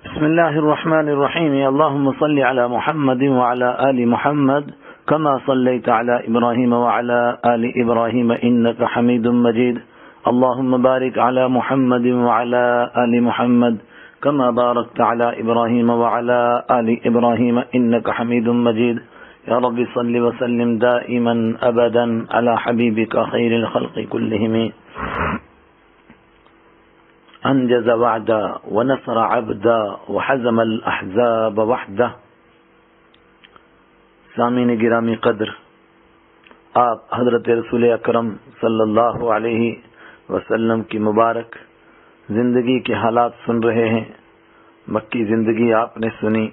بسم الله الرحمن الرحيم. اللهم صل على محمد وعلى آل محمد كما صليت على إبراهيم وعلى آل إبراهيم إنك حميد مجيد. اللهم بارك على محمد وعلى آل محمد كما باركت على إبراهيم وعلى آل إبراهيم إنك حميد مجيد. يا رب صل وسلم دائما أبدا على حبيبك خير الخلق كلهم. انجز وعدا ونصر عبدا وحزم الاحزاب وحده. سامعین گرامی قدر، آپ حضرت رسول اکرم صلی اللہ علیہ وسلم کی مبارک زندگی کے حالات سن رہے ہیں. مکی زندگی آپ نے سنی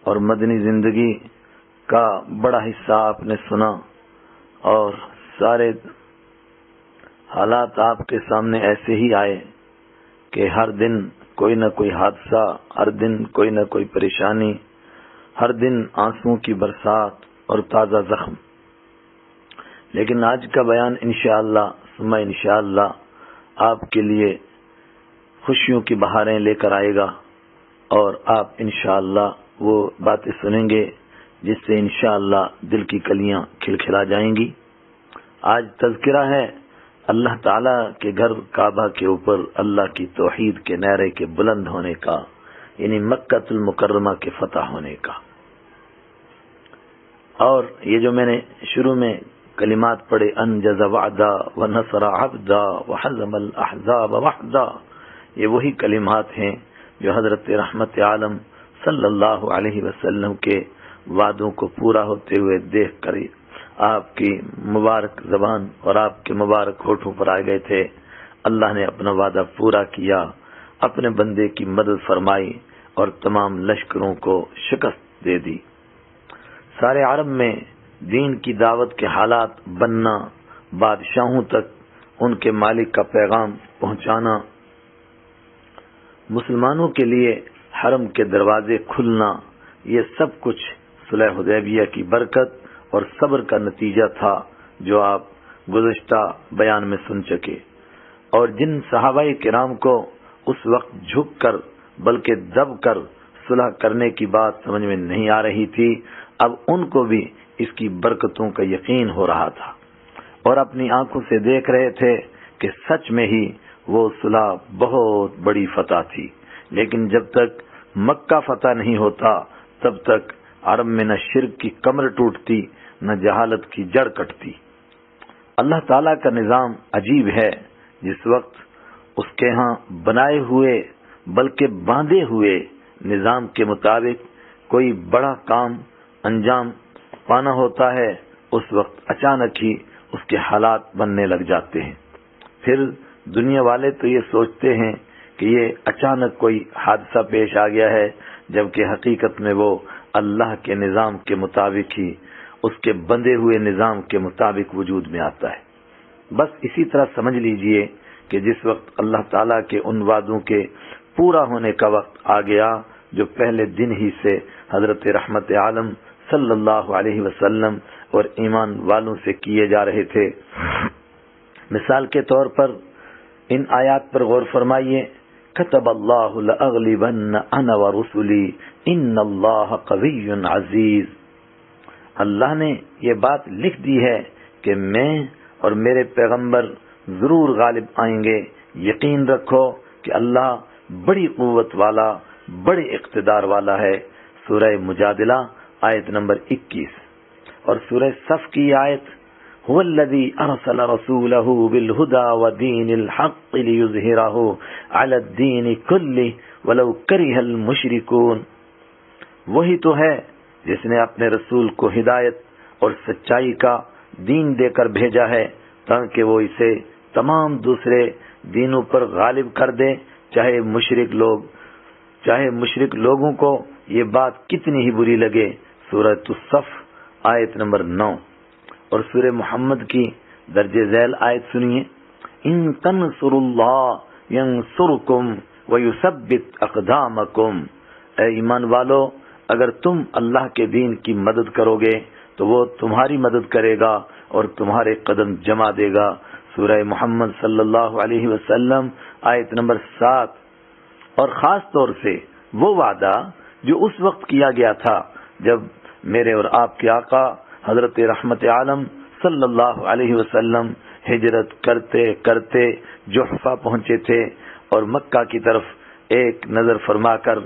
اور مدنی زندگی کا بڑا حصہ آپ نے سنا، اور سارے حالات آپ کے سامنے ایسے ہی آئے کہ ہر دن کوئی نہ کوئی حادثہ، ہر دن کوئی نہ کوئی پریشانی، ہر دن آنسوؤں کی برسات اور تازہ زخم. لیکن آج کا بیان انشاءاللہ ثم انشاءاللہ آپ کے لیے خوشیوں کی بہاریں لے کر آئے گا، اور آپ انشاءاللہ وہ باتیں سنیں گے جس سے انشاءاللہ دل کی کلیاں کھلکھلا جائیں گی. آج تذکرہ ہے اللہ تعالیٰ کے گھر کعبہ کے اوپر اللہ کی توحید کے نعرے کے بلند ہونے کا، یعنی مکہ المکرمہ کے فتح ہونے کا. اور یہ جو میں نے شروع میں کلمات پڑھے، انجز وعدا ونصر عبدا وحزم الاحزاب وحدا، یہ وہی کلمات ہیں جو حضرت رحمت عالم صلی اللہ علیہ وسلم کے وعدوں کو پورا ہوتے ہوئے دیکھ کر آپ کی مبارک زبان اور آپ کے مبارک ہونٹوں پر آ گئے تھے. اللہ نے اپنا وعدہ پورا کیا، اپنے بندے کی مدد فرمائی اور تمام لشکروں کو شکست دے دی. سارے عرب میں دین کی دعوت کے حالات بننا، بادشاہوں تک ان کے مالک کا پیغام پہنچانا، مسلمانوں کے لیے حرم کے دروازے کھلنا، یہ سب کچھ صلح حدیبیہ کی برکت اور صبر کا نتیجہ تھا جو آپ گزشتہ بیان میں سن چکے. اور جن صحابہ کرام کو اس وقت جھک کر بلکہ دب کر صلح کرنے کی بات سمجھ میں نہیں آ رہی تھی، اب ان کو بھی اس کی برکتوں کا یقین ہو رہا تھا اور اپنی آنکھوں سے دیکھ رہے تھے کہ سچ میں ہی وہ صلح بہت بڑی فتح تھی. لیکن جب تک مکہ فتح نہیں ہوتا تب تک عرب میں نہ شرک کی کمر ٹوٹتی نہ جہالت کی جڑ کٹتی. اللہ تعالیٰ کا نظام عجیب ہے. جس وقت اس کے ہاں بنائے ہوئے بلکہ باندھے ہوئے نظام کے مطابق کوئی بڑا کام انجام پانا ہوتا ہے، اس وقت اچانک ہی اس کے حالات بننے لگ جاتے ہیں. پھر دنیا والے تو یہ سوچتے ہیں کہ یہ اچانک کوئی حادثہ پیش آ گیا ہے، جبکہ حقیقت میں وہ اللہ کے نظام کے مطابق ہی، اس کے بندے ہوئے نظام کے مطابق وجود میں آتا ہے. بس اسی طرح سمجھ لیجئے کہ جس وقت اللہ تعالیٰ کے ان وعدوں کے پورا ہونے کا وقت آ گیا جو پہلے دن ہی سے حضرت رحمت عالم صلی اللہ علیہ وسلم اور ایمان والوں سے کیے جا رہے تھے. مثال کے طور پر ان آیات پر غور فرمائیے. كتب اللہ لأغلبن انا ورسلی ان اللہ قوی عزیز. اللہ نے یہ بات لکھ دی ہے کہ میں اور میرے پیغمبر ضرور غالب آئیں گے. یقین رکھو کہ اللہ بڑی قوت والا، بڑے اقتدار والا ہے. سورہ مجادلہ آیت نمبر 21 اور سورہ صف کی آیت هو الذي ارسل رسوله بالهدى ودين الحق ليظهره على الدين كله ولو كره المشركون. وہی تو ہے جس نے اپنے رسول کو ہدایت اور سچائی کا دین دے کر بھیجا ہے تاکہ وہ اسے تمام دوسرے دینوں پر غالب کر دے، چاہے مشرک لوگوں کو یہ بات کتنی ہی بری لگے. سورۃ الصف آیت نمبر 9 اور سورہ محمد کی درج ذیل آیت سنیے. ان تنصروا اللہ ینصرکم ویثبت اقدامکم. اے ایمان والو، اگر تم اللہ کے دین کی مدد کرو گے تو وہ تمہاری مدد کرے گا اور تمہارے قدم جما دے گا. سورہ محمد صلی اللہ علیہ وسلم آیت نمبر 7. اور خاص طور سے وہ وعدہ جو اس وقت کیا گیا تھا جب میرے اور آپ کے آقا حضرت رحمت عالم صلی اللہ علیہ وسلم ہجرت کرتے کرتے جحفہ پہنچے تھے اور مکہ کی طرف ایک نظر فرما کر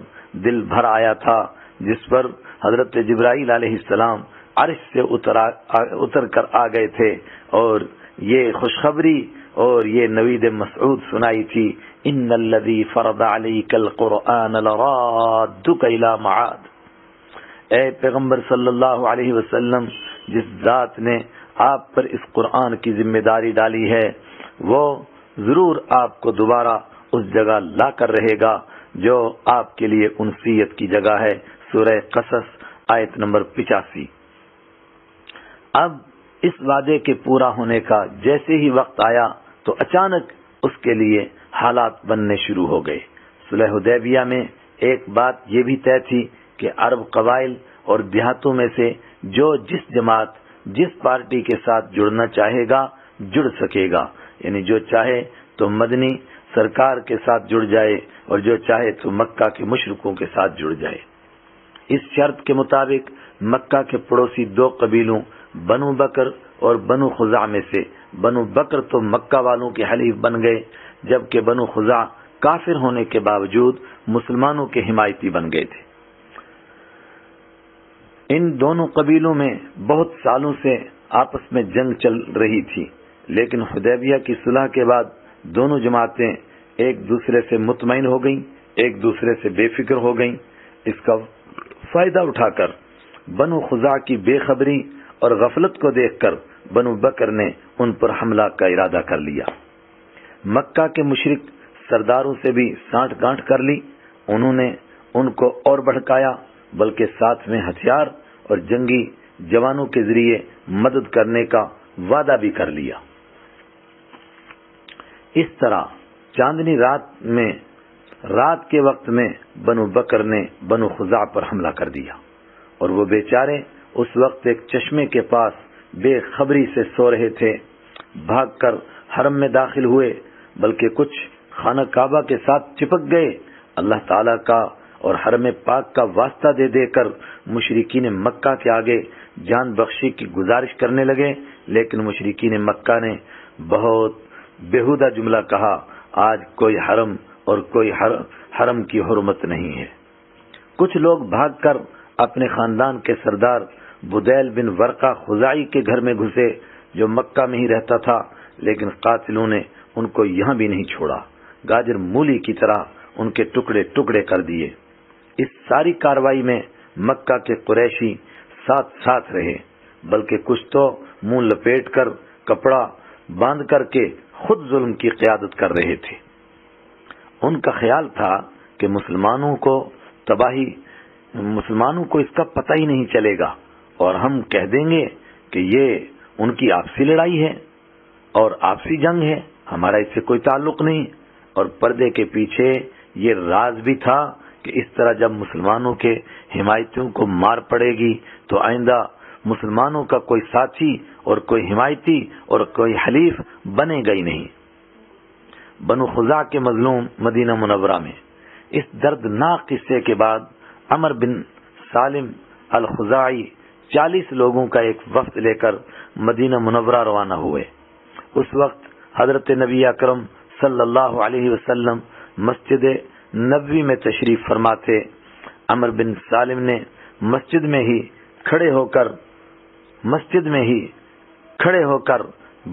دل بھر آیا تھا، جس پر حضرت جبرائیل علیہ السلام عرش سے اتر کر آ گئے تھے اور یہ خوشخبری اور یہ نوید مسعود سنائی تھی، ان الذی فرض علیک القرآن لرادک الی معاد۔ اے پیغمبر صلی اللہ علیہ وسلم، جس ذات نے آپ پر اس قرآن کی ذمہ داری ڈالی ہے وہ ضرور آپ کو دوبارہ اس جگہ لا کر رہے گا جو آپ کے لیے انسیت کی جگہ ہے۔ سورہ قصص آیت نمبر 85۔ اب اس وعدے کے پورا ہونے کا جیسے ہی وقت آیا تو اچانک اس کے لیے حالات بننے شروع ہو گئے۔ صلح حدیبیہ میں ایک بات یہ بھی طے تھی کہ عرب قبائل اور دیہاتوں میں سے جو جس جماعت جس پارٹی کے ساتھ جڑنا چاہے گا جڑ سکے گا، یعنی جو چاہے تو مدنی سرکار کے ساتھ جڑ جائے اور جو چاہے تو مکہ کے مشرکوں کے ساتھ جڑ جائے۔ اس شرط کے مطابق مکہ کے پڑوسی دو قبیلوں بنو بکر اور بنو خزاع میں سے بنو بکر تو مکہ والوں کے حلیف بن گئے، جبکہ بنو خزاع کافر ہونے کے باوجود مسلمانوں کے حمایتی بن گئے تھے۔ ان دونوں قبیلوں میں بہت سالوں سے آپس میں جنگ چل رہی تھی، لیکن حدیبیہ کی صلح کے بعد دونوں جماعتیں ایک دوسرے سے مطمئن ہو گئیں، ایک دوسرے سے بے فکر ہو گئیں۔ اس کا فائدہ اٹھا کر بنو خزاع کی بے خبری اور غفلت کو دیکھ کر بنو بکر نے ان پر حملہ کا ارادہ کر لیا۔ مکہ کے مشرک سرداروں سے بھی سانٹھ گانٹھ کر لی، انہوں نے ان کو اور بھڑکایا، بلکہ ساتھ میں ہتھیار اور جنگی جوانوں کے ذریعے مدد کرنے کا وعدہ بھی کر لیا۔ اس طرح چاندنی رات کے وقت میں بنو بکر نے بنو خزاع پر حملہ کر دیا، اور وہ بیچارے اس وقت ایک چشمے کے پاس بے خبری سے سو رہے تھے۔ بھاگ کر حرم میں داخل ہوئے، بلکہ کچھ خانہ کعبہ کے ساتھ چپک گئے۔ اللہ تعالیٰ کا اور حرم پاک کا واسطہ دے دے کر مشرکین مکہ کے آگے جان بخشی کی گزارش کرنے لگے، لیکن مشرکین مکہ نے بہت بےہودہ جملہ کہا، آج کوئی حرم اور کوئی حرم کی حرمت نہیں ہے۔ کچھ لوگ بھاگ کر اپنے خاندان کے سردار بدیل بن ورقہ خزاعی کے گھر میں گھسے، جو مکہ میں ہی رہتا تھا، لیکن قاتلوں نے ان کو یہاں بھی نہیں چھوڑا، گاجر مولی کی طرح ان کے ٹکڑے ٹکڑے کر دیے۔ اس ساری کاروائی میں مکہ کے قریشی ساتھ رہے، بلکہ کچھ تو منہ لپیٹ کر کپڑا باندھ کر کے خود ظلم کی قیادت کر رہے تھے۔ ان کا خیال تھا کہ مسلمانوں کو اس کا پتہ ہی نہیں چلے گا، اور ہم کہہ دیں گے کہ یہ ان کی آپسی لڑائی ہے اور آپسی جنگ ہے، ہمارا اس سے کوئی تعلق نہیں۔ اور پردے کے پیچھے یہ راز بھی تھا کہ اس طرح جب مسلمانوں کے حمایتیوں کو مار پڑے گی تو آئندہ مسلمانوں کا کوئی ساتھی اور کوئی حمایتی اور کوئی حلیف بنے گا ہی نہیں۔ بنو خزاع کے مظلوم مدینہ منورہ میں اس دردناک قصے کے بعد عمر بن سالم الخزاعی 40 لوگوں کا ایک وفد لے کر مدینہ منورہ روانہ ہوئے۔ اس وقت حضرت نبی اکرم صلی اللہ علیہ وسلم مسجد نبوی میں تشریف فرما تھے۔ عمر بن سالم نے مسجد میں ہی کھڑے ہو کر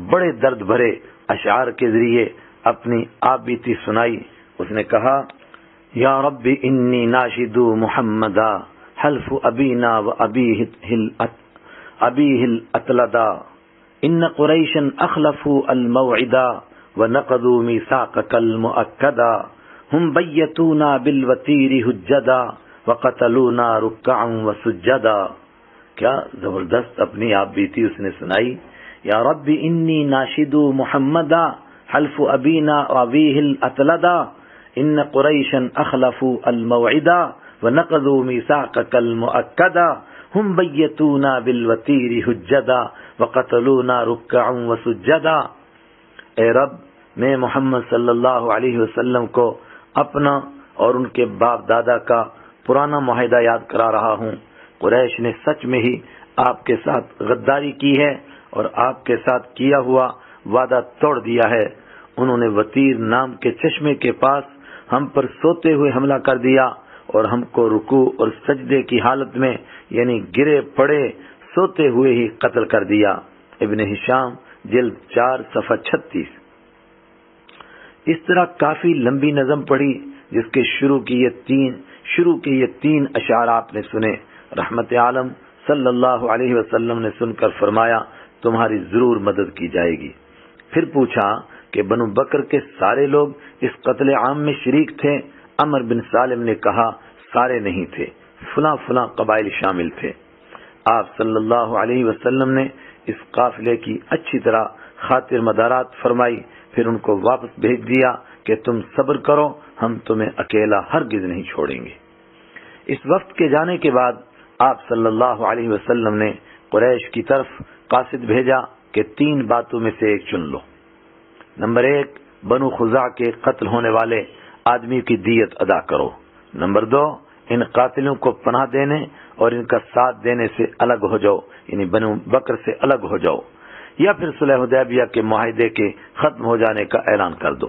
بڑے درد بھرے اشعار کے ذریعے اپنی آپ بیتی سنائی۔ اس نے کہا، یا رب انی ناشد محمدا حلف ابینا و ابیہ الاطلدا ان قریشا اخلفوا الموعدا ونقضوا میثاقک المؤکدا ہم بیتونا بالوتیر حجدا وقتلونا رکعا وسجدا۔ کیا زبردست اپنی آپ بیتی اس نے سنائی۔ یا رب انی ناشد محمدا حلف ابینا وابیہ الاطلدا ان قریشا اخلفوا الموعدا ونقضوا میثاقک المؤکدا ہم بیتونا بالوتیر حجدا وقتلونا رکعا وسجدا۔ اے رب، میں محمد صلی اللہ علیہ وسلم کو اپنا اور ان کے باپ دادا کا پرانا معاہدہ یاد کرا رہا ہوں۔ قریش نے سچ میں ہی آپ کے ساتھ غداری کی ہے اور آپ کے ساتھ کیا ہوا وعدہ توڑ دیا ہے۔ انہوں نے وطیر نام کے چشمے کے پاس ہم پر سوتے ہوئے حملہ کر دیا اور ہم کو رکوع اور سجدے کی حالت میں یعنی گرے پڑے سوتے ہوئے ہی قتل کر دیا۔ ابن ہشام جلد 4 صفحہ 36۔ اس طرح کافی لمبی نظم پڑھی جس کے شروع کے یہ تین اشعار آپ نے سنے۔ رحمت عالم صلی اللہ علیہ وسلم نے سن کر فرمایا تمہاری ضرور مدد کی جائے گی۔ پھر پوچھا کہ بنو بکر کے سارے لوگ اس قتل عام میں شریک تھے؟ عمر بن سالم نے کہا سارے نہیں تھے، فلاں فلاں قبائل شامل تھے۔ آپ صلی اللہ علیہ وسلم نے اس قافلے کی اچھی طرح خاطر مدارات فرمائی، پھر ان کو واپس بھیج دیا کہ تم صبر کرو، ہم تمہیں اکیلا ہرگز نہیں چھوڑیں گے۔ اس وقت کے جانے کے بعد آپ صلی اللہ علیہ وسلم نے قریش کی طرف قاصد بھیجا کہ 3 باتوں میں سے ایک چن لو۔ نمبر 1، بنو خزاع کے قتل ہونے والے آدمی کی دیت ادا کرو۔ نمبر 2، ان قاتلوں کو پناہ دینے اور ان کا ساتھ دینے سے الگ ہو جاؤ، یعنی بنو بکر سے الگ ہو جاؤ، یا پھر صلح حدیبیہ کے معاہدے کے ختم ہو جانے کا اعلان کر دو۔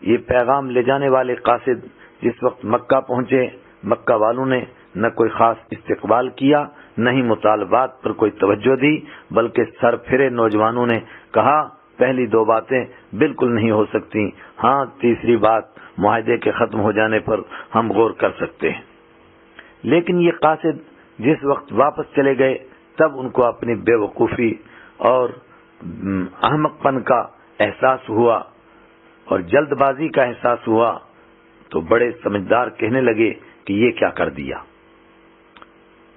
یہ پیغام لے جانے والے قاصد جس وقت مکہ پہنچے، مکہ والوں نے نہ کوئی خاص استقبال کیا، نہ ہی مطالبات پر کوئی توجہ دی، بلکہ سر پھرے نوجوانوں نے کہا پہلی 2 باتیں بالکل نہیں ہو سکتی، ہاں تیسری بات معاہدے کے ختم ہو جانے پر ہم غور کر سکتے ہیں۔ لیکن یہ قاصد جس وقت واپس چلے گئے تب ان کو اپنی بے وقوفی اور احمق پن کا احساس ہوا اور جلد بازی کا احساس ہوا، تو بڑے سمجھدار کہنے لگے کہ یہ کیا کر دیا۔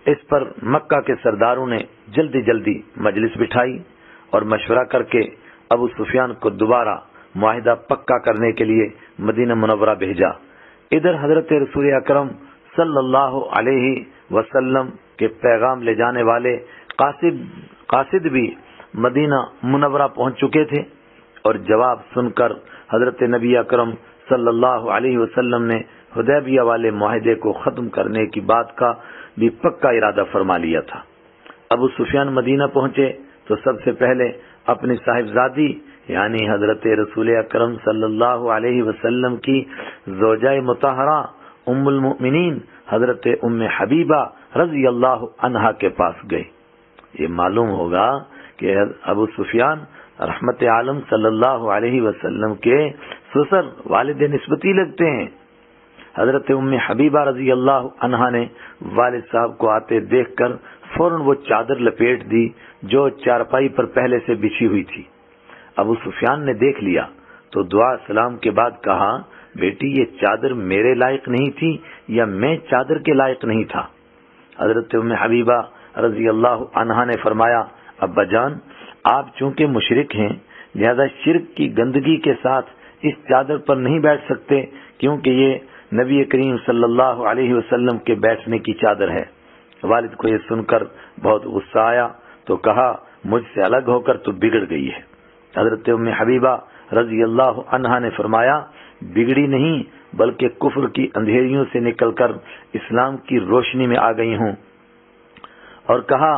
اس پر مکہ کے سرداروں نے جلدی جلدی مجلس بٹھائی اور مشورہ کر کے ابو سفیان کو دوبارہ معاہدہ پکا کرنے کے لیے مدینہ منورہ بھیجا۔ ادھر حضرت رسول اکرم صلی اللہ علیہ وسلم کے پیغام لے جانے والے قاصد بھی مدینہ منورہ پہنچ چکے تھے، اور جواب سن کر حضرت نبی اکرم صلی اللہ علیہ وسلم نے حدیبیہ والے معاہدے کو ختم کرنے کی بات کا بھی پکا ارادہ فرما لیا تھا۔ ابو سفیان مدینہ پہنچے تو سب سے پہلے اپنی صاحبزادی یعنی حضرت رسول اکرم صلی اللہ علیہ وسلم کی زوجہ مطہرہ ام المؤمنین حضرت ام حبیبہ رضی اللہ عنہا کے پاس گئے۔ یہ معلوم ہوگا کہ ابو سفیان رحمت عالم صلی اللہ علیہ وسلم کے سسر والد نسبتی لگتے ہیں۔ حضرت ام حبیبہ رضی اللہ عنہا نے والد صاحب کو آتے دیکھ کر فوراً وہ چادر لپیٹ دی جو چارپائی پر پہلے سے بچھی ہوئی تھی۔ ابو سفیان نے دیکھ لیا تو دعا سلام کے بعد کہا بیٹی یہ چادر میرے لائق نہیں تھی یا میں چادر کے لائق نہیں تھا؟ حضرت ام حبیبہ رضی اللہ عنہا نے فرمایا ابا جان آپ چونکہ مشرک ہیں لہذا شرک کی گندگی کے ساتھ اس چادر پر نہیں بیٹھ سکتے، کیونکہ یہ نبی کریم صلی اللہ علیہ وسلم کے بیٹھنے کی چادر ہے۔ والد کو یہ سن کر بہت غصہ آیا تو کہا مجھ سے الگ ہو کر تو بگڑ گئی ہے۔ حضرت ام حبیبہ رضی اللہ عنہا نے فرمایا بگڑی نہیں بلکہ کفر کی اندھیریوں سے نکل کر اسلام کی روشنی میں آ گئی ہوں، اور کہا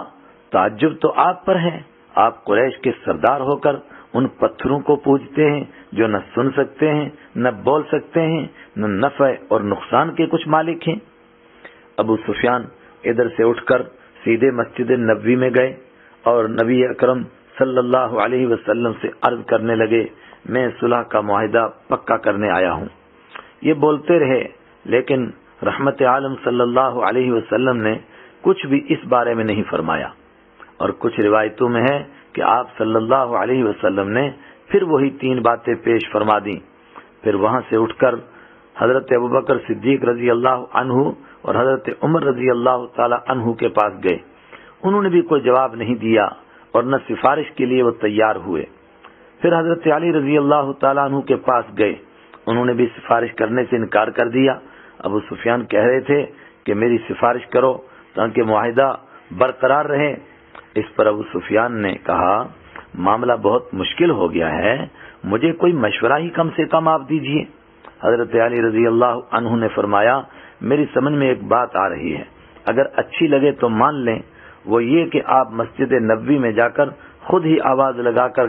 تعجب تو آپ پر ہے، آپ قریش کے سردار ہو کر ان پتھروں کو پوجتے ہیں جو نہ سن سکتے ہیں نہ بول سکتے ہیں نہ نفع اور نقصان کے کچھ مالک ہیں۔ ابو سفیان ادھر سے اٹھ کر سیدھے مسجد نبوی میں گئے اور نبی اکرم صلی اللہ علیہ وسلم سے عرض کرنے لگے میں صلح کا معاہدہ پکا کرنے آیا ہوں۔ یہ بولتے رہے لیکن رحمت عالم صلی اللہ علیہ وسلم نے کچھ بھی اس بارے میں نہیں فرمایا، اور کچھ روایتوں میں ہے کہ آپ صلی اللہ علیہ وسلم نے پھر وہی 3 باتیں پیش فرما دیں۔ پھر وہاں سے اٹھ کر حضرت ابوبکر صدیق رضی اللہ عنہ اور حضرت عمر رضی اللہ تعالی عنہ کے پاس گئے۔ انہوں نے بھی کوئی جواب نہیں دیا اور نہ سفارش کے لیے وہ تیار ہوئے۔ پھر حضرت علی رضی اللہ تعالیٰ عنہ کے پاس گئے، انہوں نے بھی سفارش کرنے سے انکار کر دیا۔ ابو سفیان کہہ رہے تھے کہ میری سفارش کرو تاکہ معاہدہ برقرار رہے۔ اس پر ابو سفیان نے کہا معاملہ بہت مشکل ہو گیا ہے، مجھے کوئی مشورہ ہی کم سے کم آپ دیجئے۔ حضرت علی رضی اللہ عنہ نے فرمایا میری سمجھ میں ایک بات آ رہی ہے، اگر اچھی لگے تو مان لیں، وہ یہ کہ آپ مسجد نبوی میں جا کر خود ہی آواز لگا کر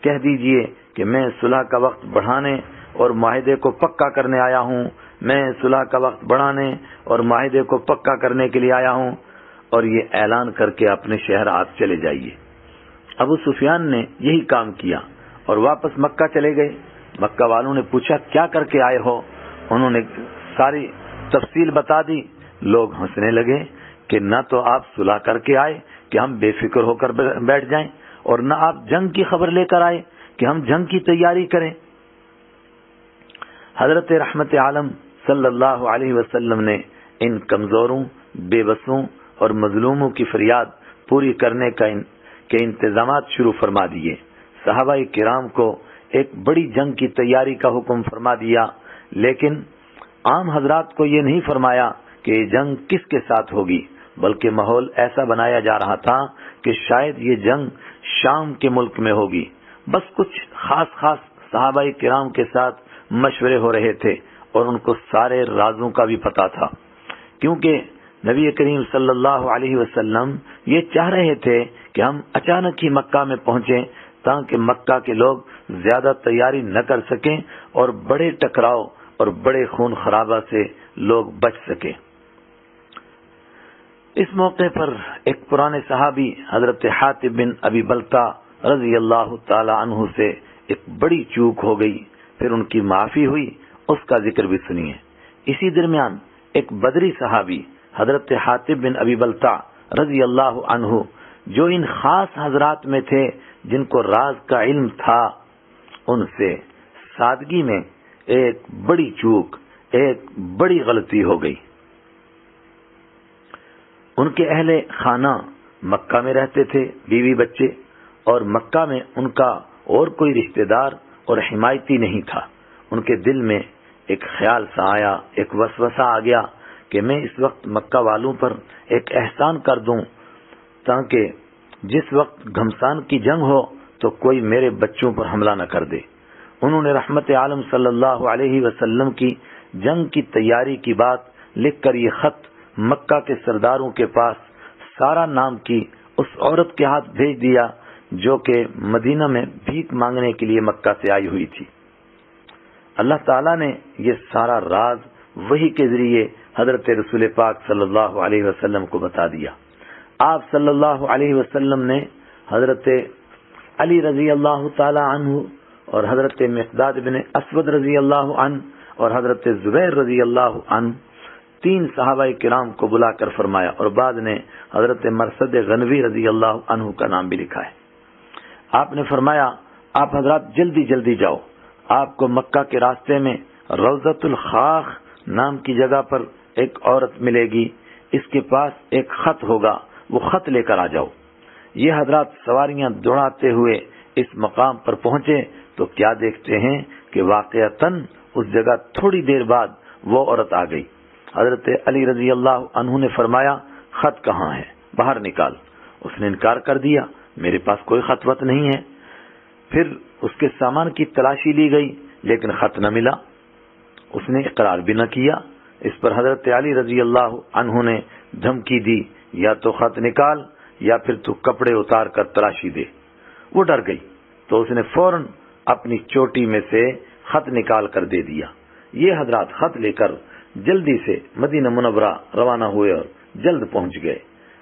کہہ دیجئے کہ میں صلح کا وقت بڑھانے اور معاہدے کو پکا کرنے آیا ہوں، میں صلح کا وقت بڑھانے اور معاہدے کو پکا کرنے کے لیے آیا ہوں، اور یہ اعلان کر کے اپنے شہر آپ چلے جائیے۔ ابو سفیان نے یہی کام کیا اور واپس مکہ چلے گئے۔ مکہ والوں نے پوچھا کیا کر کے آئے ہو؟ انہوں نے ساری تفصیل بتا دی۔ لوگ ہنسنے لگے کہ نہ تو آپ صلح کر کے آئے کہ ہم بے فکر ہو کر بیٹھ جائیں، اور نہ آپ جنگ کی خبر لے کر آئے کہ ہم جنگ کی تیاری کریں۔ حضرت رحمت عالم صلی اللہ علیہ وسلم نے ان کمزوروں، بے بسوں اور مظلوموں کی فریاد پوری کرنے کے انتظامات شروع فرما دیے۔ صحابہ کرام کو ایک بڑی جنگ کی تیاری کا حکم فرما دیا، لیکن عام حضرات کو یہ نہیں فرمایا کہ یہ جنگ کس کے ساتھ ہوگی، بلکہ ماحول ایسا بنایا جا رہا تھا کہ شاید یہ جنگ شام کے ملک میں ہوگی۔ بس کچھ خاص صحابہ کرام کے ساتھ مشورے ہو رہے تھے اور ان کو سارے رازوں کا بھی پتا تھا، کیونکہ نبی کریم صلی اللہ علیہ وسلم یہ چاہ رہے تھے کہ ہم اچانک ہی مکہ میں پہنچیں تاکہ مکہ کے لوگ زیادہ تیاری نہ کر سکیں اور بڑے ٹکراؤ اور بڑے خون خرابہ سے لوگ بچ سکیں۔ اس موقع پر ایک پرانے صحابی حضرت حاتب بن ابی بلتع رضی اللہ تعالی عنہ سے ایک بڑی چوک ہو گئی، پھر ان کی معافی ہوئی، اس کا ذکر بھی سنیے۔ اسی درمیان ایک بدری صحابی حضرت حاتب بن ابی بلتع رضی اللہ عنہ، جو ان خاص حضرات میں تھے جن کو راز کا علم تھا، ان سے سادگی میں ایک بڑی چوک، ایک بڑی غلطی ہو گئی۔ ان کے اہل خانہ مکہ میں رہتے تھے، بیوی بچے، اور مکہ میں ان کا اور کوئی رشتہ دار اور حمایتی نہیں تھا۔ ان کے دل میں ایک خیال سا آیا، ایک وسوسہ آ گیا کہ میں اس وقت مکہ والوں پر ایک احسان کر دوں تاکہ جس وقت گھمسان کی جنگ ہو تو کوئی میرے بچوں پر حملہ نہ کر دے۔ انہوں نے رحمت عالم صلی اللہ علیہ وسلم کی جنگ کی تیاری کی بات لکھ کر یہ خط مکہ کے سرداروں کے پاس سارا نام کی اس عورت کے ہاتھ بھیج دیا جو کہ مدینہ میں بھیک مانگنے کے لیے مکہ سے آئی ہوئی تھی۔ اللہ تعالیٰ نے یہ سارا راز وحی کے ذریعے حضرت رسول پاک صلی اللہ علیہ وسلم کو بتا دیا۔ آپ صلی اللہ علیہ وسلم نے حضرت علی رضی اللہ تعالی عنہ اور حضرت مقداد بن اسود رضی اللہ عنہ اور حضرت زبیر رضی اللہ عنہ، تین صحابہ کرام کو بلا کر فرمایا، اور بعد نے حضرت مرثد غنوی رضی اللہ عنہ کا نام بھی لکھا ہے۔ آپ نے فرمایا آپ حضرات جلدی جاؤ، آپ کو مکہ کے راستے میں روضۃ الخاخ نام کی جگہ پر ایک عورت ملے گی، اس کے پاس ایک خط ہوگا، وہ خط لے کر آ جاؤ۔ یہ حضرات سواریاں دوڑاتے ہوئے اس مقام پر پہنچے تو کیا دیکھتے ہیں کہ واقعتاً اس جگہ تھوڑی دیر بعد وہ عورت آ گئی۔ حضرت علی رضی اللہ عنہ نے فرمایا خط کہاں ہے، باہر نکال۔ اس نے انکار کر دیا، میرے پاس کوئی خط وط نہیں ہے۔ پھر اس کے سامان کی تلاشی لی گئی لیکن خط نہ ملا، اس نے اقرار بھی نہ کیا۔ اس پر حضرت علی رضی اللہ عنہ نے دھمکی دی، یا تو خط نکال یا پھر تو کپڑے اتار کر تلاشی دے۔ وہ ڈر گئی تو اس نے فوراً اپنی چوٹی میں سے خط نکال کر دے دیا۔ یہ حضرات خط لے کر جلدی سے مدینہ منورہ روانہ ہوئے اور جلد پہنچ گئے۔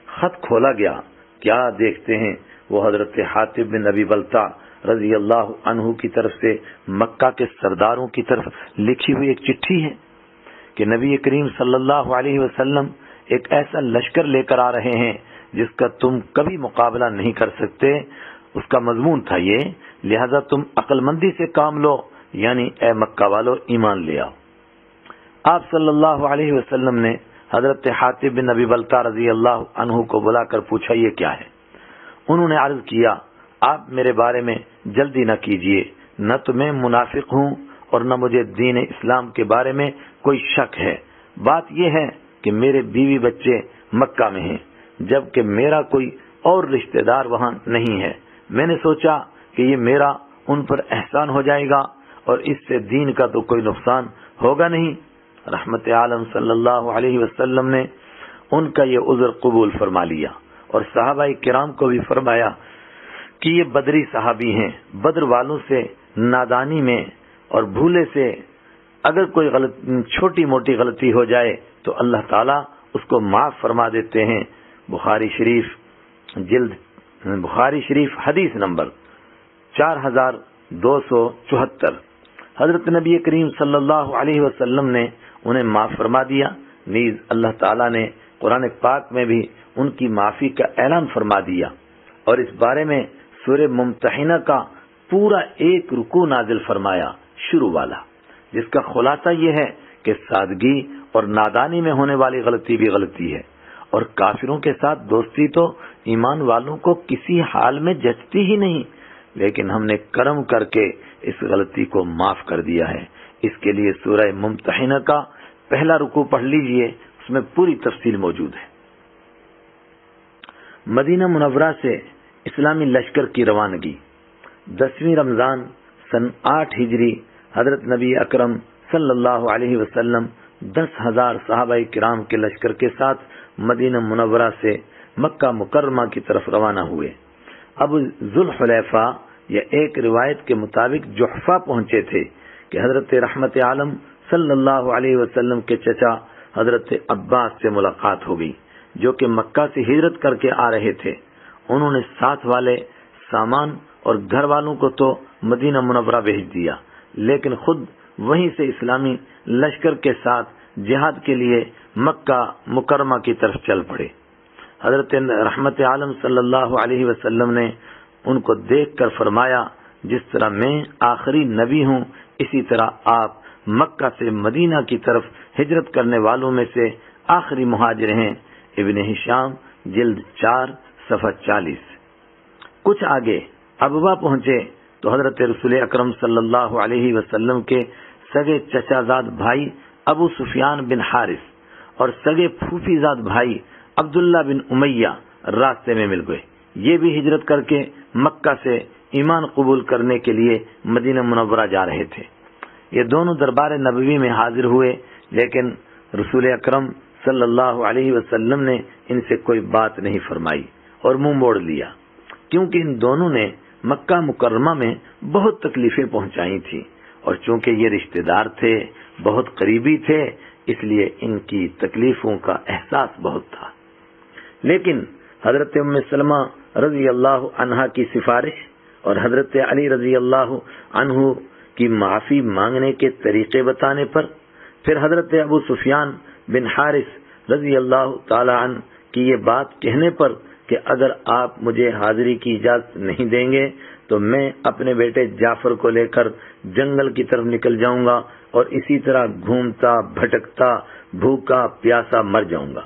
خط کھولا گیا، کیا دیکھتے ہیں وہ حضرت حاتب بن ابی بلتع رضی اللہ عنہ کی طرف سے مکہ کے سرداروں کی طرف لکھی ہوئی ایک چٹھی ہے کہ نبی کریم صلی اللہ علیہ وسلم ایک ایسا لشکر لے کر آ رہے ہیں جس کا تم کبھی مقابلہ نہیں کر سکتے۔ اس کا مضمون تھا یہ، لہذا تم عقل مندی سے کام لو، یعنی اے مکہ والو ایمان لے آؤ۔ آپ صلی اللہ علیہ وسلم نے حضرت حاتب بن ابی بلتع رضی اللہ عنہ کو بلا کر پوچھا یہ کیا ہے؟ انہوں نے عرض کیا آپ میرے بارے میں جلدی نہ کیجیے، نہ تو میں منافق ہوں اور نہ مجھے دین اسلام کے بارے میں کوئی شک ہے۔ بات یہ ہے کہ میرے بیوی بچے مکہ میں ہیں جبکہ میرا کوئی اور رشتہ دار وہاں نہیں ہے۔ میں نے سوچا کہ یہ میرا ان پر احسان ہو جائے گا اور اس سے دین کا تو کوئی نقصان ہوگا نہیں۔ رحمت عالم صلی اللہ علیہ وسلم نے ان کا یہ عذر قبول فرما لیا اور صحابہ کرام کو بھی فرمایا کہ یہ بدری صحابی ہیں، بدر والوں سے نادانی میں اور بھولے سے اگر کوئی چھوٹی موٹی غلطی ہو جائے تو اللہ تعالیٰ اس کو معاف فرما دیتے ہیں۔ بخاری شریف حدیث نمبر 4274۔ حضرت نبی کریم صلی اللہ علیہ وسلم نے انہیں معاف فرما دیا، نیز اللہ تعالیٰ نے قرآن پاک میں بھی ان کی معافی کا اعلان فرما دیا، اور اس بارے میں سورہ ممتحنہ کا پورا ایک رکوع نازل فرمایا، شروع والا، جس کا خلاصہ یہ ہے کہ سادگی اور نادانی میں ہونے والی غلطی بھی غلطی ہے، اور کافروں کے ساتھ دوستی تو ایمان والوں کو کسی حال میں جچتی ہی نہیں، لیکن ہم نے کرم کر کے اس غلطی کو معاف کر دیا ہے۔ اس کے لیے سورہ ممتحنہ کا پہلا رکوع پڑھ لیجئے، اس میں پوری تفصیل موجود ہے۔ مدینہ منورہ سے اسلامی لشکر کی روانگی 10ویں رمضان سن 8 ہجری، حضرت نبی اکرم صلی اللہ علیہ وسلم 10,000 صحابہ کرام کے لشکر کے ساتھ مدینہ منورہ سے مکہ مکرمہ کی طرف روانہ ہوئے۔ اب ذوالحلیفہ یا ایک روایت کے مطابق جحفہ پہنچے تھے کہ حضرت رحمت عالم صلی اللہ علیہ وسلم کے چچا حضرت عباس سے ملاقات ہو گئی، جو کہ مکہ سے ہجرت کر کے آ رہے تھے۔ انہوں نے ساتھ والے سامان اور گھر والوں کو تو مدینہ منورہ بھیج دیا، لیکن خود وہیں سے اسلامی لشکر کے ساتھ جہاد کے لیے مکہ مکرمہ کی طرف چل پڑے۔ حضرت رحمت عالم صلی اللہ علیہ وسلم نے ان کو دیکھ کر فرمایا، جس طرح میں آخری نبی ہوں، اسی طرح آپ مکہ سے مدینہ کی طرف ہجرت کرنے والوں میں سے آخری مہاجر ہیں۔ ابن ہشام جلد 4 صفحہ 40۔ کچھ آگے ابوا پہنچے تو حضرت رسول اکرم صلی اللہ علیہ وسلم کے سگے چچا زاد بھائی ابو سفیان بن حارث اور سگے پھوپھی زاد بھائی عبداللہ بن امیہ راستے میں مل گئے۔ یہ بھی ہجرت کر کے مکہ سے ایمان قبول کرنے کے لیے مدینہ منورہ جا رہے تھے۔ یہ دونوں دربار نبوی میں حاضر ہوئے، لیکن رسول اکرم صلی اللہ علیہ وسلم نے ان سے کوئی بات نہیں فرمائی اور منہ موڑ لیا، کیونکہ ان دونوں نے مکہ مکرمہ میں بہت تکلیفیں پہنچائی تھیں، اور چونکہ یہ رشتہ دار تھے، بہت قریبی تھے، اس لیے ان کی تکلیفوں کا احساس بہت تھا۔ لیکن حضرت ام سلمہ رضی اللہ عنہا کی سفارش اور حضرت علی رضی اللہ عنہ کی معافی مانگنے کے طریقے بتانے پر، پھر حضرت ابو سفیان بن حارث رضی اللہ تعالی عنہ کی یہ بات کہنے پر کہ اگر آپ مجھے حاضری کی اجازت نہیں دیں گے تو میں اپنے بیٹے جعفر کو لے کر جنگل کی طرف نکل جاؤں گا اور اسی طرح گھومتا بھٹکتا بھوکا پیاسا مر جاؤں گا۔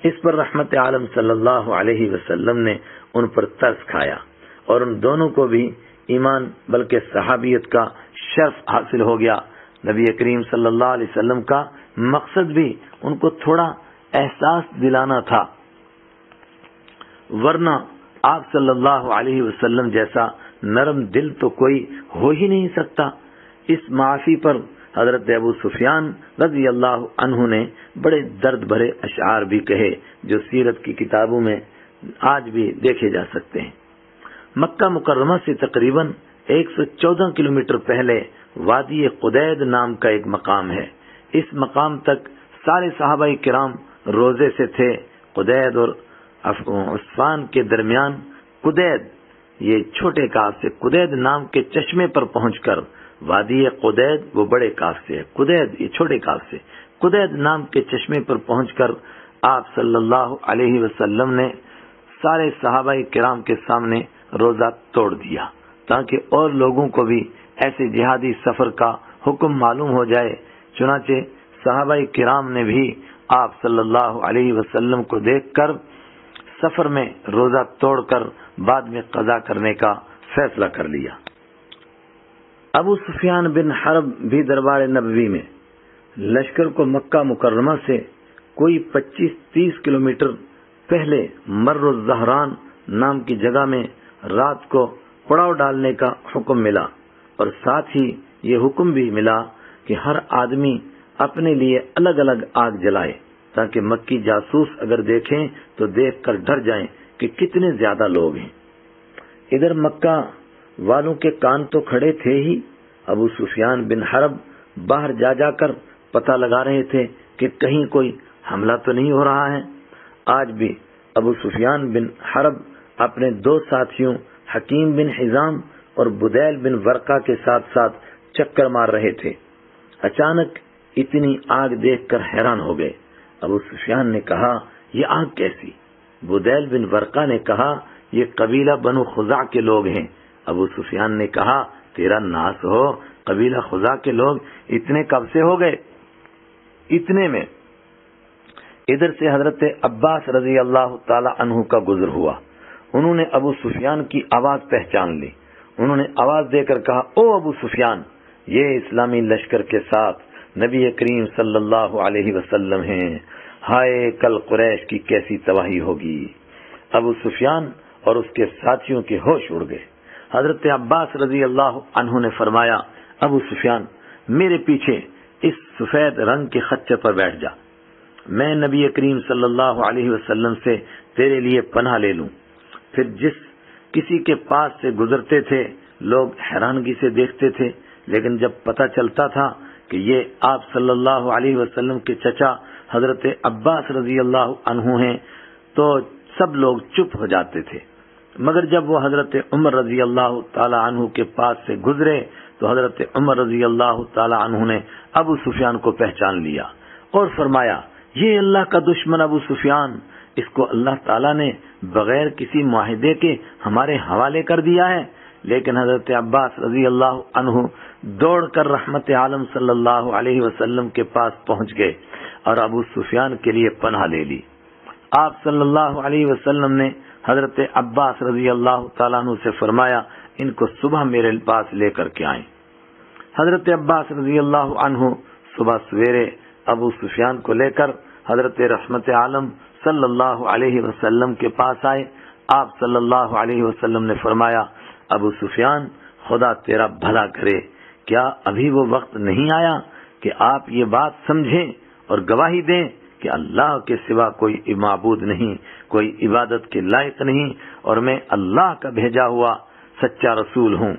اس پر رحمت عالم صلی اللہ علیہ وسلم نے ان پر ترس کھایا اور ان دونوں کو بھی ایمان بلکہ صحابیت کا شرف حاصل ہو گیا۔ نبی کریم صلی اللہ علیہ وسلم کا مقصد بھی ان کو تھوڑا احساس دلانا تھا، ورنہ آپ صلی اللہ علیہ وسلم جیسا نرم دل تو کوئی ہو ہی نہیں سکتا۔ اس معافی پر حضرت ابو سفیان رضی اللہ عنہ نے بڑے درد بھرے اشعار بھی کہے، جو سیرت کی کتابوں میں آج بھی دیکھے جا سکتے ہیں۔ مکہ مکرمہ سے تقریباً 114 کلومیٹر پہلے وادی قدید نام کا ایک مقام ہے۔ اس مقام تک سارے صحابہ کرام روزے سے تھے۔ قدید اور عصفان کے درمیان قدید، یہ چھوٹے کاف سے، قدید نام کے چشمے پر پہنچ کر وادی قدید، وہ بڑے کاف سے ہے، قدید یہ چھوٹے کاف سے، قدید نام کے چشمے پر پہنچ کر آپ صلی اللہ علیہ وسلم نے سارے صحابہ کرام کے سامنے روزہ توڑ دیا، تاکہ اور لوگوں کو بھی ایسے جہادی سفر کا حکم معلوم ہو جائے۔ چنانچہ صحابہ کرام نے بھی آپ صلی اللہ علیہ وسلم کو دیکھ کر سفر میں روزہ توڑ کر بعد میں قضا کرنے کا فیصلہ کر لیا۔ ابو سفیان بن حرب بھی دربار نبوی میں لشکر کو مکہ مکرمہ سے کوئی 25-30 کلومیٹر پہلے مر الزہران نام کی جگہ میں رات کو پڑاؤ ڈالنے کا حکم ملا، اور ساتھ ہی یہ حکم بھی ملا کہ ہر آدمی اپنے لیے الگ الگ آگ جلائے تاکہ مکی جاسوس اگر دیکھیں تو دیکھ کر ڈر جائیں کہ کتنے زیادہ لوگ ہیں۔ ادھر مکہ والوں کے کان تو کھڑے تھے ہی، ابو سفیان بن حرب باہر جا جا کر پتہ لگا رہے تھے کہ کہیں کوئی حملہ تو نہیں ہو رہا ہے۔ آج بھی ابو سفیان بن حرب اپنے دو ساتھیوں حکیم بن حزام اور بدیل بن ورقہ کے ساتھ ساتھ چکر مار رہے تھے۔ اچانک اتنی آگ دیکھ کر حیران ہو گئے۔ ابو سفیان نے کہا، یہ آگ کیسی؟ بدیل بن ورقہ نے کہا، یہ قبیلہ بنو خزاع کے لوگ ہیں۔ ابو سفیان نے کہا، تیرا ناس ہو، قبیلہ خزاع کے لوگ اتنے کب سے ہو گئے؟ اتنے میں ادھر سے حضرت عباس رضی اللہ تعالی عنہ کا گزر ہوا۔ انہوں نے ابو سفیان کی آواز پہچان لی۔ انہوں نے آواز دے کر کہا، او ابو سفیان، یہ اسلامی لشکر کے ساتھ نبی کریم صلی اللہ علیہ وسلم ہیں، ہائے کل قریش کی کیسی تباہی ہوگی۔ ابو سفیان اور اس کے ساتھیوں کے ہوش اڑ گئے۔ حضرت عباس رضی اللہ عنہ نے فرمایا، ابو سفیان، میرے پیچھے اس سفید رنگ کے خچر پر بیٹھ جا، میں نبی کریم صلی اللہ علیہ وسلم سے تیرے لیے پناہ لے لوں۔ پھر جس کسی کے پاس سے گزرتے تھے لوگ حیرانگی سے دیکھتے تھے، لیکن جب پتہ چلتا تھا کہ یہ آپ صلی اللہ علیہ وسلم کے چچا حضرت عباس رضی اللہ عنہ ہیں تو سب لوگ چپ ہو جاتے تھے، مگر جب وہ حضرت عمر رضی اللہ تعالی عنہ کے پاس سے گزرے تو حضرت عمر رضی اللہ تعالی عنہ نے ابو سفیان کو پہچان لیا اور فرمایا، یہ اللہ کا دشمن ابو سفیان، اس کو اللہ تعالیٰ نے بغیر کسی معاہدے کے ہمارے حوالے کر دیا ہے۔ لیکن حضرت عباس رضی اللہ عنہ دوڑ کر رحمت عالم صلی اللہ علیہ وسلم کے پاس پہنچ گئے اور ابو سفیان کے لیے پناہ لے لی۔ آپ صلی اللہ علیہ وسلم نے حضرت عباس رضی اللہ تعالیٰ عنہ سے فرمایا، ان کو صبح میرے پاس لے کر کے آئیں۔ حضرت عباس رضی اللہ عنہ صبح سویرے ابو سفیان کو لے کر حضرت رحمت عالم صلی اللہ علیہ وسلم کے پاس آئے۔ آپ صلی اللہ علیہ وسلم نے فرمایا، ابو سفیان، خدا تیرا بھلا کرے، کیا ابھی وہ وقت نہیں آیا کہ آپ یہ بات سمجھیں اور گواہی دیں کہ اللہ کے سوا کوئی معبود نہیں، کوئی عبادت کے لائق نہیں، اور میں اللہ کا بھیجا ہوا سچا رسول ہوں۔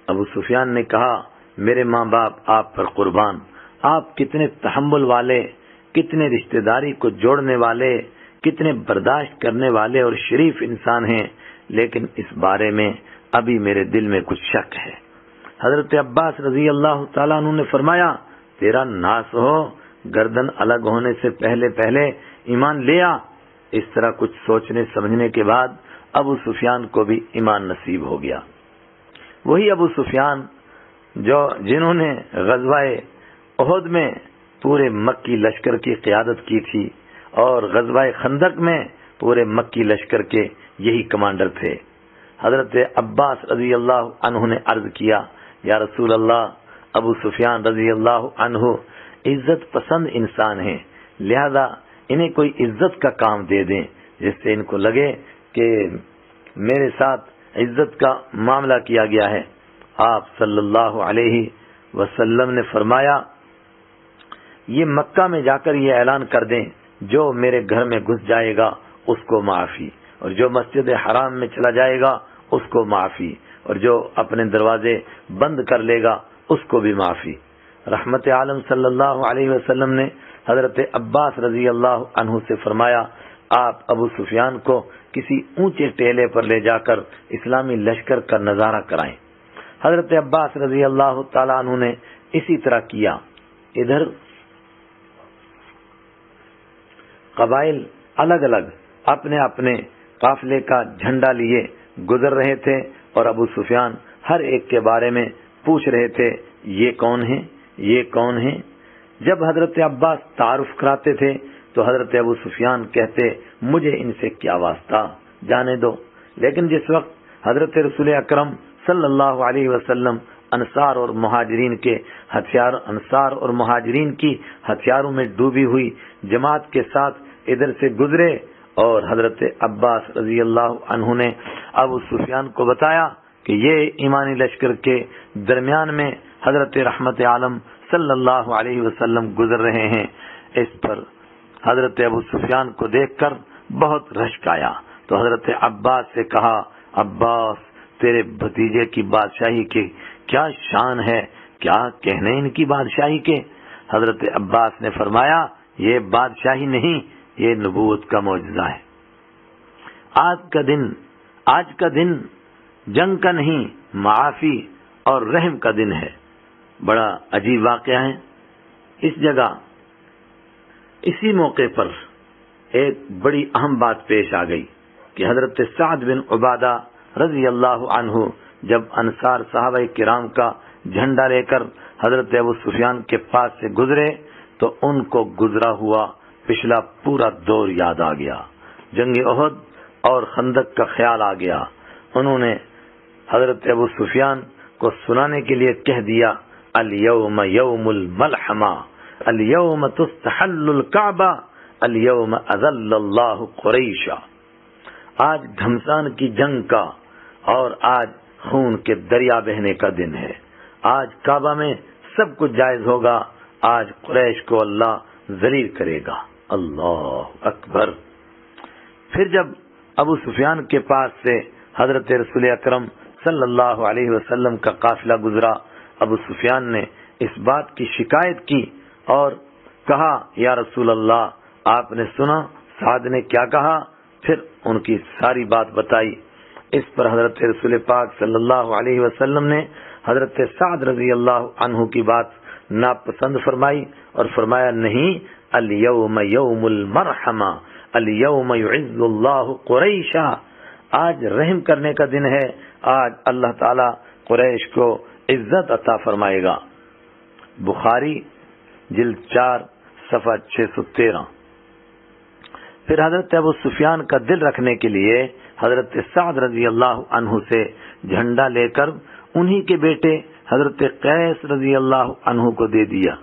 ابو سفیان نے کہا، میرے ماں باپ آپ پر قربان، آپ کتنے تحمل والے، کتنے رشتہ داری کو جوڑنے والے، کتنے برداشت کرنے والے اور شریف انسان ہیں، لیکن اس بارے میں ابھی میرے دل میں کچھ شک ہے۔ حضرت عباس رضی اللہ تعالیٰ عنہ نے فرمایا، تیرا ناس ہو، گردن الگ ہونے سے پہلے پہلے ایمان لے آ۔ اس طرح کچھ سوچنے سمجھنے کے بعد ابو سفیان کو بھی ایمان نصیب ہو گیا۔ وہی ابو سفیان جنہوں نے غزوہ احد میں پورے مکی لشکر کی قیادت کی تھی اور غزوہ خندق میں پورے مکی لشکر کے یہی کمانڈر تھے۔ حضرت عباس رضی اللہ عنہ نے عرض کیا، یا رسول اللہ، ابو سفیان رضی اللہ عنہ عزت پسند انسان ہیں، لہذا انہیں کوئی عزت کا کام دے دیں جس سے ان کو لگے کہ میرے ساتھ عزت کا معاملہ کیا گیا ہے۔ آپ صلی اللہ علیہ وسلم نے فرمایا، یہ مکہ میں جا کر یہ اعلان کر دیں، جو میرے گھر میں گھس جائے گا اس کو معافی، اور جو مسجد حرام میں چلا جائے گا اس کو معافی، اور جو اپنے دروازے بند کر لے گا اس کو بھی معافی۔ رحمت عالم صلی اللہ علیہ وسلم نے حضرت عباس رضی اللہ عنہ سے فرمایا، آپ ابو سفیان کو کسی اونچے ٹیلے پر لے جا کر اسلامی لشکر کا نظارہ کرائیں۔ حضرت عباس رضی اللہ تعالیٰ عنہ نے اسی طرح کیا۔ ادھر قبائل الگ الگ اپنے اپنے قافلے کا جھنڈا لیے گزر رہے تھے اور ابو سفیان ہر ایک کے بارے میں پوچھ رہے تھے، یہ کون ہیں، یہ کون ہیں۔ جب حضرت عباس تعارف کراتے تھے تو حضرت ابو سفیان کہتے، مجھے ان سے کیا واسطہ، جانے دو۔ لیکن جس وقت حضرت رسول اکرم صلی اللہ علیہ وسلم انصار اور مہاجرین کی ہتھیاروں میں ڈوبی ہوئی جماعت کے ساتھ ادھر سے گزرے اور حضرت عباس رضی اللہ عنہ نے ابو سفیان کو بتایا کہ یہ ایمانی لشکر کے درمیان میں حضرت رحمت عالم صلی اللہ علیہ وسلم گزر رہے ہیں۔ اس پر حضرت ابو سفیان کو دیکھ کر بہت رشک آیا تو حضرت عباس سے کہا، عباس تیرے بھتیجے کی بادشاہی کی کیا شان ہے، کیا کہنے ان کی بادشاہی کے؟ حضرت عباس نے فرمایا، یہ بادشاہی نہیں، یہ نبوت کا معجزہ ہے۔ آج کا دن جنگ کا نہیں، معافی اور رحم کا دن ہے۔ بڑا عجیب واقعہ ہے۔ اس جگہ اسی موقع پر ایک بڑی اہم بات پیش آ گئی کہ حضرت سعد بن عبادہ رضی اللہ عنہ جب انصار صحابہ کرام کا جھنڈا لے کر حضرت ابو سفیان کے پاس سے گزرے تو ان کو گزرا ہوا پچھلا پورا دور یاد آ گیا۔ جنگ احد اور خندق کا خیال آ گیا۔ انہوں نے حضرت ابو سفیان کو سنانے کے لیے کہہ دیا، الیوم یوم الملحمہ، الیوم تستحل الکعبہ، الیوم اذل اللہ قریشا۔ آج گھمسان کی جنگ کا اور آج خون کے دریا بہنے کا دن ہے۔ آج کعبہ میں سب کچھ جائز ہوگا، آج قریش کو اللہ ذلیل کرے گا۔ اللہ اکبر۔ پھر جب ابو سفیان کے پاس سے حضرت رسول اکرم صلی اللہ علیہ وسلم کا قافلہ گزرا، ابو سفیان نے اس بات کی شکایت کی اور کہا، یا رسول اللہ، آپ نے سنا سعد نے کیا کہا؟ پھر ان کی ساری بات بتائی۔ اس پر حضرت رسول پاک صلی اللہ علیہ وسلم نے حضرت سعد رضی اللہ عنہ کی بات ناپسند فرمائی اور فرمایا، نہیں، الیوم یوم المرحمہ، الیوم یعز اللہ قریشا۔ آج رحم کرنے کا دن ہے، آج اللہ تعالی قریش کو عزت عطا فرمائے گا۔ بخاری جلد 4 صفحہ 613۔ پھر حضرت ابو سفیان کا دل رکھنے کے لیے حضرت سعد رضی اللہ عنہ سے جھنڈا لے کر انہی کے بیٹے حضرت قیس رضی اللہ عنہ کو دے دیا۔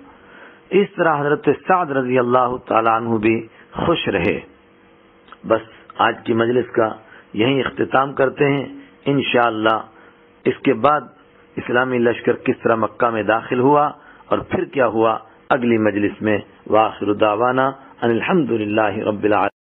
اس طرح حضرت سعد رضی اللہ تعالی عنہ بھی خوش رہے۔ بس آج کی مجلس کا یہیں اختتام کرتے ہیں۔ انشاءاللہ اس کے بعد اسلامی لشکر کس طرح مکہ میں داخل ہوا اور پھر کیا ہوا، اگلی مجلس میں۔ وآخر دعوانا ان الحمدللہ رب العالمین۔